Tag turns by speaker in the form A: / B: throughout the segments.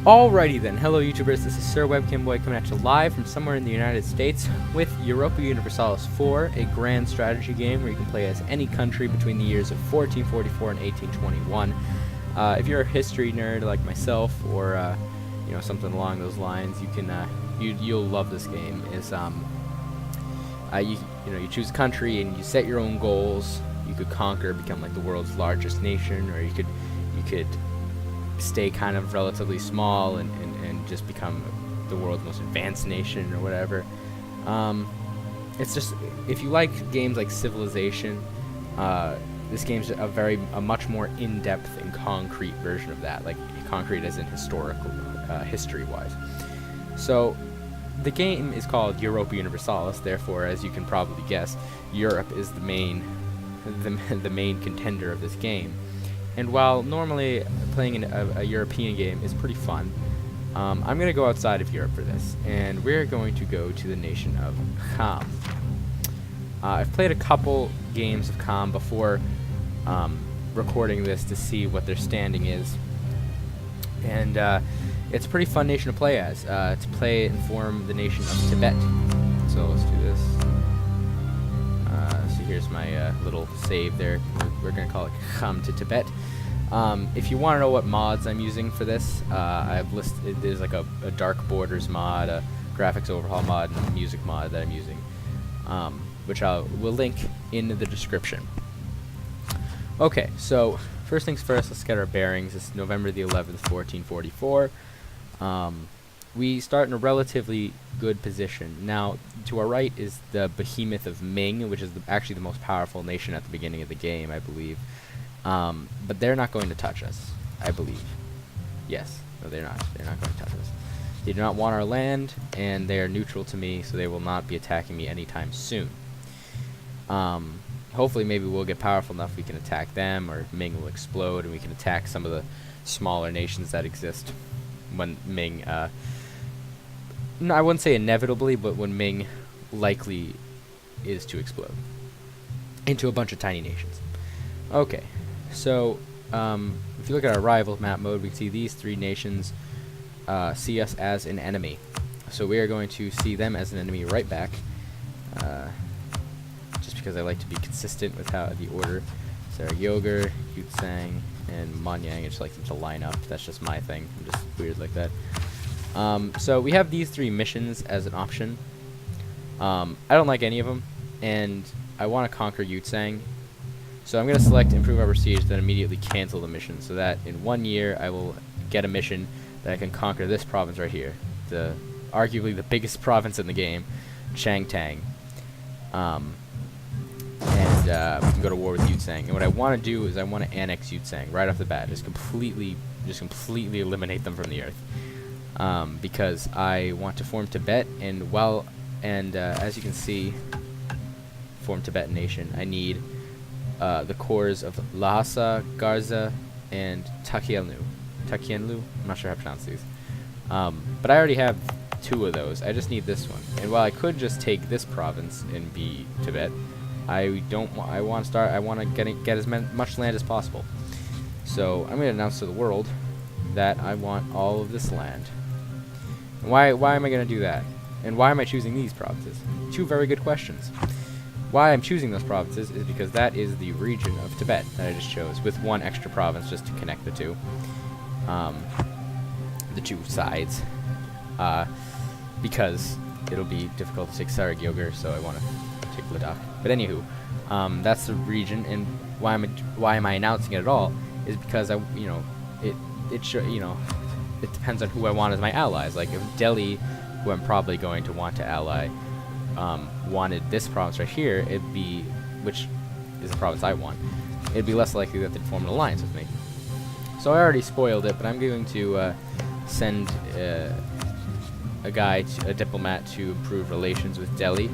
A: Alrighty then, hello YouTubers, this is Sir Webcam Boy coming at you live from somewhere in the United States with Europa Universalis IV, a grand strategy game where you can play as any country between the years of 1444 and 1821. If you're a history nerd like myself, or you know, something along those lines, you can you'll love this game. Is you choose a country and you set your own goals. You could conquer, become like the world's largest nation, or you could stay kind of relatively small and just become the world's most advanced nation or whatever. It's just, if you like games like Civilization, this game's a much more in-depth and concrete version of that, like concrete as in historical, history-wise. So the game is called Europa Universalis, therefore, as you can probably guess, Europe is the main contender of this game. And while normally playing a European game is pretty fun, I'm going to go outside of Europe for this, and we're going to go to the nation of Kham. I've played a couple games of Kham before recording this to see what their standing is, and it's a pretty fun nation to play as, to play and form the nation of Tibet. So let's do this. So here's my little save there. We're going to call it Kham to Tibet. If you want to know what mods I'm using for this, I've listed, there's like a dark borders mod, a graphics overhaul mod, and a music mod that I'm using, which we'll link in the description. Okay, so first things first, let's get our bearings. It's November the 11th, 1444. We start in a relatively good position. Now, to our right is the behemoth of Ming, which is actually the most powerful nation at the beginning of the game, I believe. But they're not going to touch us, I believe. Yes. No, they're not. They're not going to touch us. They do not want our land, and they are neutral to me, so they will not be attacking me anytime soon. Hopefully, maybe we'll get powerful enough we can attack them, or Ming will explode, and we can attack some of the smaller nations that exist when Ming... no, I wouldn't say inevitably, but when Ming likely is to explode into a bunch of tiny nations. Okay, so if you look at our rival map mode, we can see these three nations see us as an enemy. So we are going to see them as an enemy right back, just because I like to be consistent with how the order. Sarah Yoger, U-Tsang, and Manyang. I just like them to line up. That's just my thing. I'm just weird like that. So we have these three missions as an option. I don't like any of them, and I want to conquer U-Tsang. So I'm going to select Improve Our Siege, then immediately cancel the mission, so that in 1 year I will get a mission that I can conquer this province right here, arguably the biggest province in the game, Changtang. And we can go to war with U-Tsang. And what I want to do is I want to annex U-Tsang right off the bat, just completely eliminate them from the earth. Because I want to form Tibet, and as you can see, form Tibetan nation, I need the cores of Lhasa, Garza, and Takienlu. I'm not sure how to pronounce these. But I already have 2 of those. I just need this one. And while I could just take this province and be Tibet, I want to get as much land as possible. So I'm going to announce to the world that I want all of this land. And why am I going to do that? And why am I choosing these provinces? 2 very good questions. Why I'm choosing those provinces is because that is the region of Tibet that I just chose, with 1 extra province just to connect the two sides, because it'll be difficult to take Saragyoger, so I want to take Ladakh. But anywho, that's the region, and why am I announcing it at all is because it depends on who I want as my allies. Like if Delhi, who I'm probably going to want to ally, wanted this province right here, which is the province I want, it'd be less likely that they'd form an alliance with me. So I already spoiled it, but I'm going to send a diplomat to improve relations with Delhi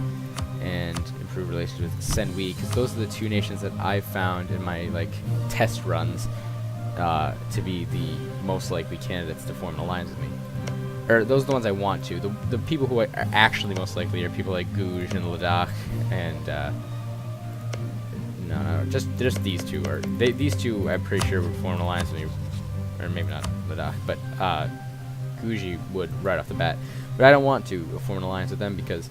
A: and improve relations with Senwi, because those are the 2 nations that I've found in my test runs to be the most likely candidates to form an alliance with me. Or those are the ones I want to. The people who are actually most likely are people like Guj and Ladakh, and no, just these 2. These 2 I'm pretty sure would form an alliance with me, or maybe not Ladakh, but Fuji would right off the bat. But I don't want to form an alliance with them because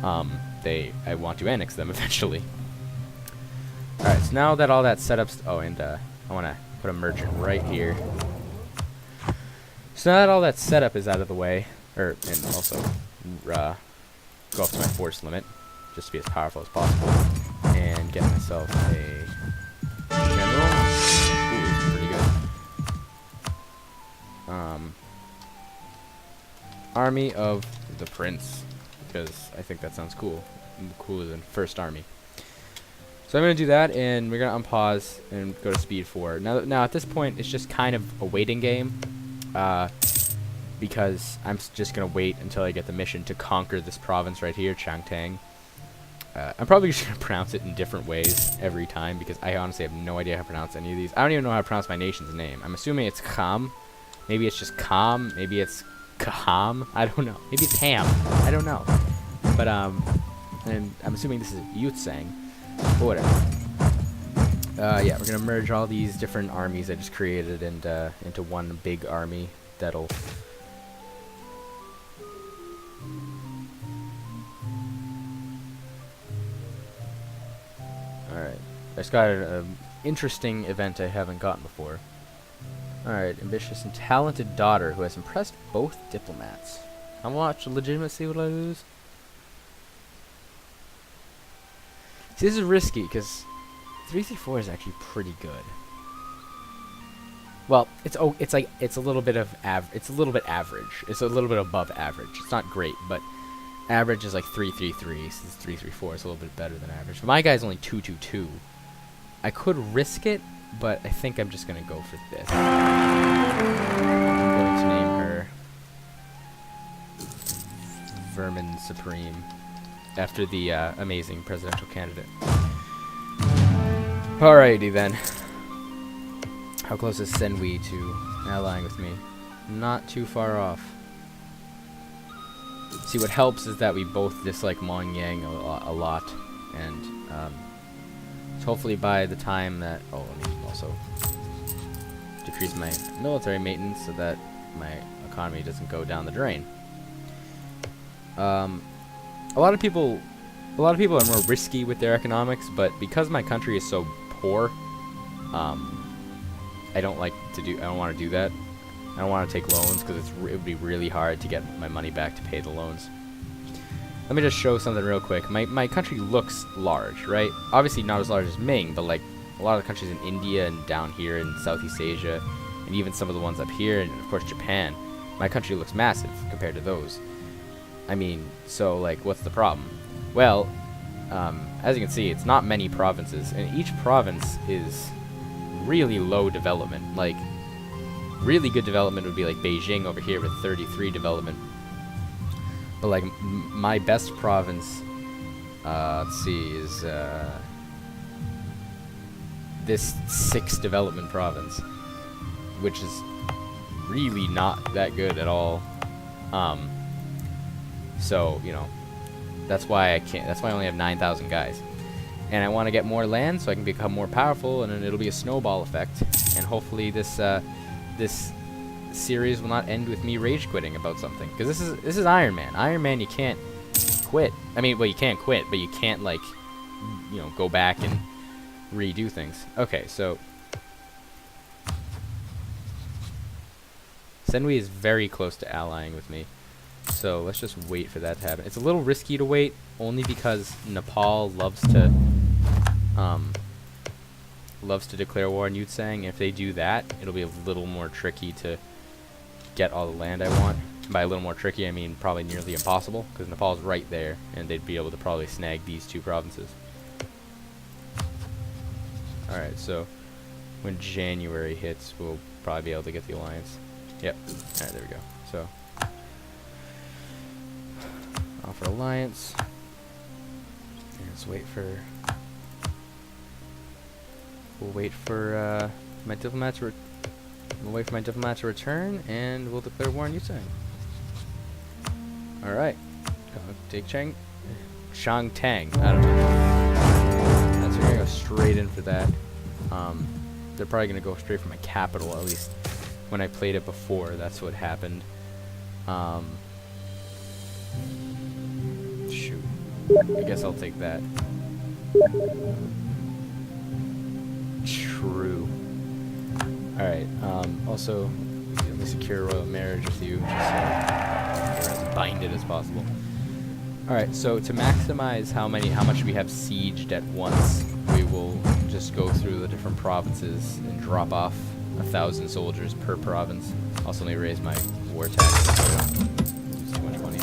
A: I want to annex them eventually. Alright, so now that all that setup's... Oh, and I want to put a merchant right here. So now that all that setup is out of the way, and also go up to my force limit, just to be as powerful as possible, and get myself a general. Ooh, this is pretty good. Army of the Prince, because I think that sounds cool. Cooler than First Army. So I'm going to do that, and we're going to unpause and go to speed 4. Now at this point, it's just kind of a waiting game. Because I'm just going to wait until I get the mission to conquer this province right here, Changtang. I'm probably just going to pronounce it in different ways every time, because I honestly have no idea how to pronounce any of these. I don't even know how to pronounce my nation's name. I'm assuming it's Kham. Maybe it's just Kham. Maybe it's Kham. I don't know. Maybe it's Ham. I don't know. But, and I'm assuming this is U-Tsang. But whatever. Yeah, we're going to merge all these different armies I just created into one big army that'll... Alright. I just got an interesting event I haven't gotten before. Alright, ambitious and talented daughter who has impressed both diplomats. How much legitimacy would I lose? See, this is risky, because 334 is actually pretty good. Well, it's a little bit average. It's a little bit above average. It's not great, but average is like 333. So 334 is a little bit better than average. But my guy's only 222. I could risk it, but I think I'm just gonna go for this. I'm going to name her Vermin Supreme after the amazing presidential candidate. Alrighty then. How close is Senwi to allying with me? Not too far off. See, what helps is that we both dislike Mongyang a lot, and so hopefully by the time that... Oh, let me also decrease my military maintenance so that my economy doesn't go down the drain. A lot of people are more risky with their economics, but because my country is so poor, I don't want to do that. I don't want to take loans because it would be really hard to get my money back to pay the loans. Let me just show something real quick. My country looks large, right? Obviously not as large as Ming, but like a lot of the countries in India and down here in Southeast Asia, and even some of the ones up here, and of course Japan, my country looks massive compared to those. I mean, so like, what's the problem? Well, as you can see, it's not many provinces, and each province is really low development. Like, really good development would be like Beijing over here with 33 development. But like my best province, let's see, is this 6 development province, which is really not that good at all. So, you know, that's why I only have 9,000 guys. And I want to get more land so I can become more powerful, and then it'll be a snowball effect. And hopefully this this series will not end with me rage quitting about something, because this is Iron Man. Iron Man, you can't quit. I mean, well, you can't quit, but you can't, like, you know, go back and redo things. Okay, so Senwi is very close to allying with me, so let's just wait for that to happen. It's a little risky to wait, only because Nepal loves to declare war on U-Tsang. If they do that, it'll be a little more tricky to get all the land I want. By a little more tricky, I mean probably nearly impossible, because Nepal's right there, and they'd be able to probably snag these 2 provinces. Alright, so when January hits, we'll probably be able to get the alliance. Yep. Alright, there we go. So, offer alliance. And let's wait for... We'll wait for my diplomat to return, and we'll declare war on U-Tsang. All right, take Changtang. I don't know. That's we're gonna go straight in for that. They're probably gonna go straight for my capital. At least when I played it before, that's what happened. Shoot. I guess I'll take that. True. Alright, also, let me secure royal marriage with you, just so we're as binded as possible. Alright, so to maximize how much we have sieged at once, we will just go through the different provinces and drop off 1,000 soldiers per province. Also, let me raise my war tax so I don't lose too much money.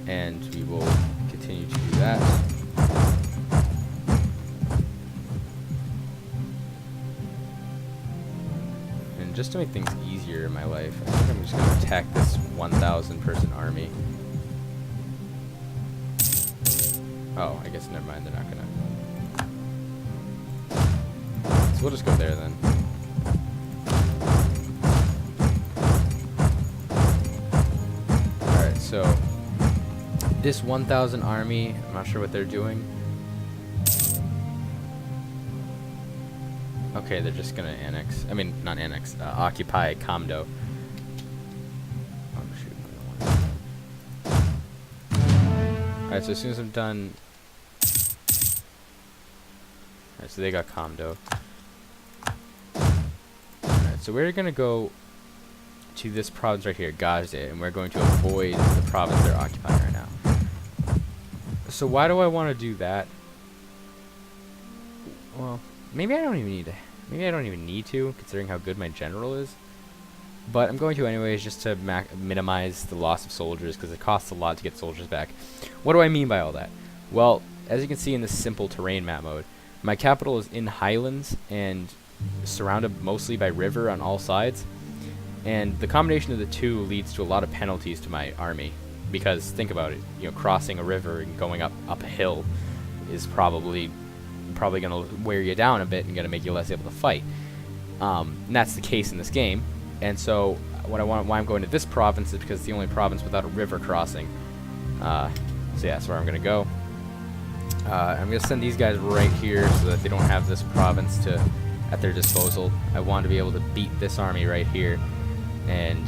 A: And we will continue to do that. And just to make things easier in my life, I think I'm just going to attack this 1,000 person army. Oh, I guess never mind, they're not gonna. So we'll just go there then. Alright, so this 1,000 army, I'm not sure what they're doing. Okay, they're just gonna annex. I mean, not annex, occupy Khamdo. Alright, so as soon as I'm done. Alright, so they got Khamdo. Alright, so we're gonna go to this province right here, Gaze, and we're going to avoid the province they're occupying right now. So why do I want to do that? Well, maybe I don't even need to. Maybe I don't even need to, considering how good my general is. But I'm going to anyways, just to minimize the loss of soldiers, because it costs a lot to get soldiers back. What do I mean by all that? Well, as you can see in this simple terrain map mode, my capital is in highlands and surrounded mostly by river on all sides. And the combination of the two leads to a lot of penalties to my army. Because think about it, you know, crossing a river and going up a hill is probably going to wear you down a bit and going to make you less able to fight. And that's the case in this game. And so why I'm going to this province is because it's the only province without a river crossing. So yeah, that's where I'm going to go. I'm going to send these guys right here so that they don't have this province at their disposal. I want to be able to beat this army right here and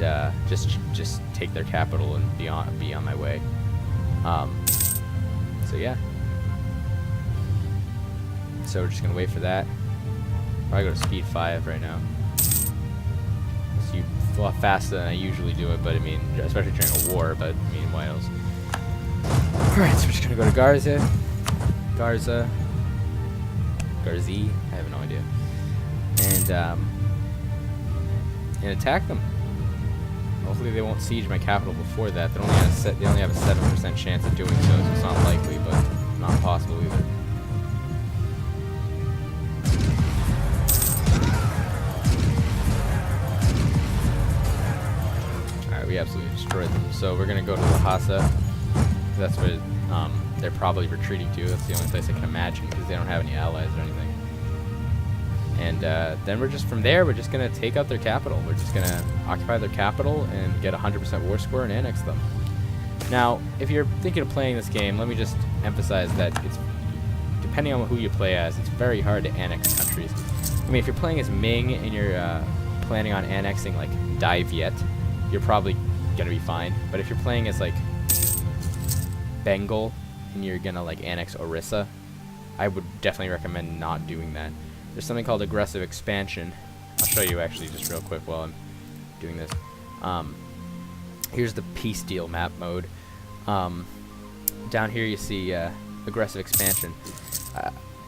A: just take their capital and be on my way. So yeah. So we're just going to wait for that. Probably go to speed 5 right now. A lot faster than I usually do it, but I mean, especially during a war, but I mean, why else? Alright, so we're just gonna go to Garza, I have no idea, and attack them. Hopefully they won't siege my capital before that. They only have a 7% chance of doing so, so it's not likely, but not possible either. We absolutely destroyed them. So we're gonna go to Lhasa. That's where they're probably retreating to. That's the only place I can imagine because they don't have any allies or anything. And then we're just gonna take out their capital. We're just gonna occupy their capital and get 100% war score and annex them. Now, if you're thinking of playing this game, let me just emphasize that it's depending on who you play as, it's very hard to annex countries. I mean, if you're playing as Ming and you're planning on annexing like Dai Viet, you're probably gonna be fine. But if you're playing as like Bengal and you're gonna like annex Orissa, I would definitely recommend not doing that. There's something called aggressive expansion. I'll show you actually just real quick while I'm doing this. Here's the peace deal map mode. Down here you see aggressive expansion.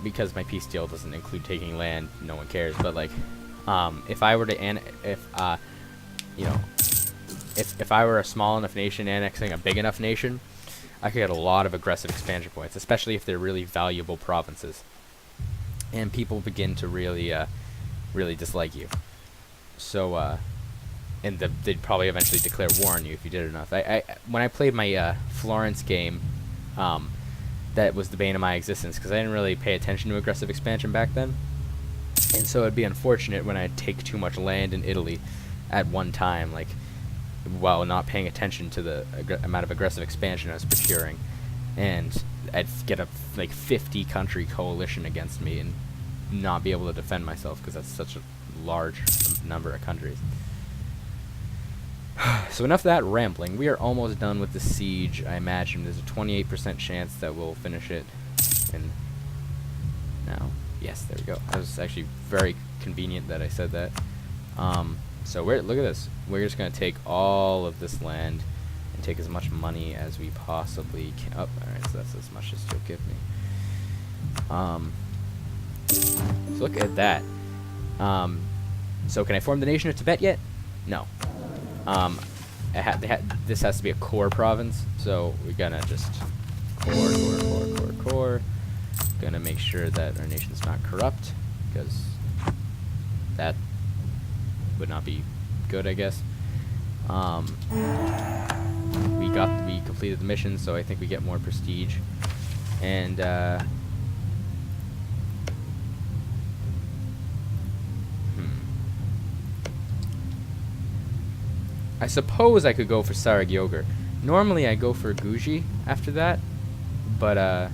A: Because my peace deal doesn't include taking land, no one cares. But like, if I were to if I were a small enough nation annexing a big enough nation, I could get a lot of aggressive expansion points, especially if they're really valuable provinces. And people begin to really dislike you. So, and they'd probably eventually declare war on you if you did enough. When I played my Florence game, that was the bane of my existence, because I didn't really pay attention to aggressive expansion back then. And so it'd be unfortunate when I'd take too much land in Italy at one time, like, while not paying attention to the amount of aggressive expansion I was procuring, and I'd get a like 50 country coalition against me and not be able to defend myself because that's such a large number of countries. So enough of that rambling. We are almost done with the siege. I imagine there's a 28% chance that we'll finish it in now. Yes, there we go. That was actually very convenient that I said that. So look at this. We're just going to take all of this land and take as much money as we possibly can. Oh, alright, so that's as much as you'll give me. So look at that. So can I form the nation of Tibet yet? No. This has to be a core province, so we're gonna just core. Gonna make sure that our nation's not corrupt, because that would not be good, I guess. We completed the mission, so I think we get more prestige, and I suppose I could go for Saragyoger. Normally I go for Guji after that, but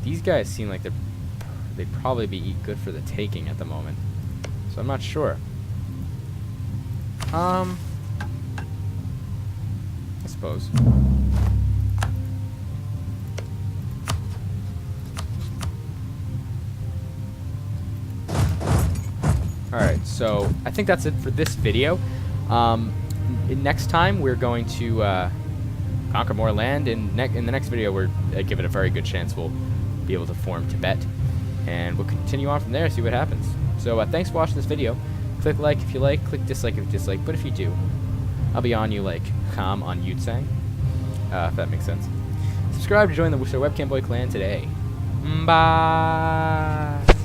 A: these guys seem like they'd probably be good for the taking at the moment. So I'm not sure. I suppose. Alright, so I think that's it for this video. Next time we're going to conquer more land. In the next video, I give it a very good chance we'll be able to form Tibet, and we'll continue on from there, see what happens. So thanks for watching this video. Click like if you like, click dislike if you dislike, but if you do, I'll be on you like Kham on U-Tsang, if that makes sense. Subscribe to join the Webcam Boy clan today. Bye.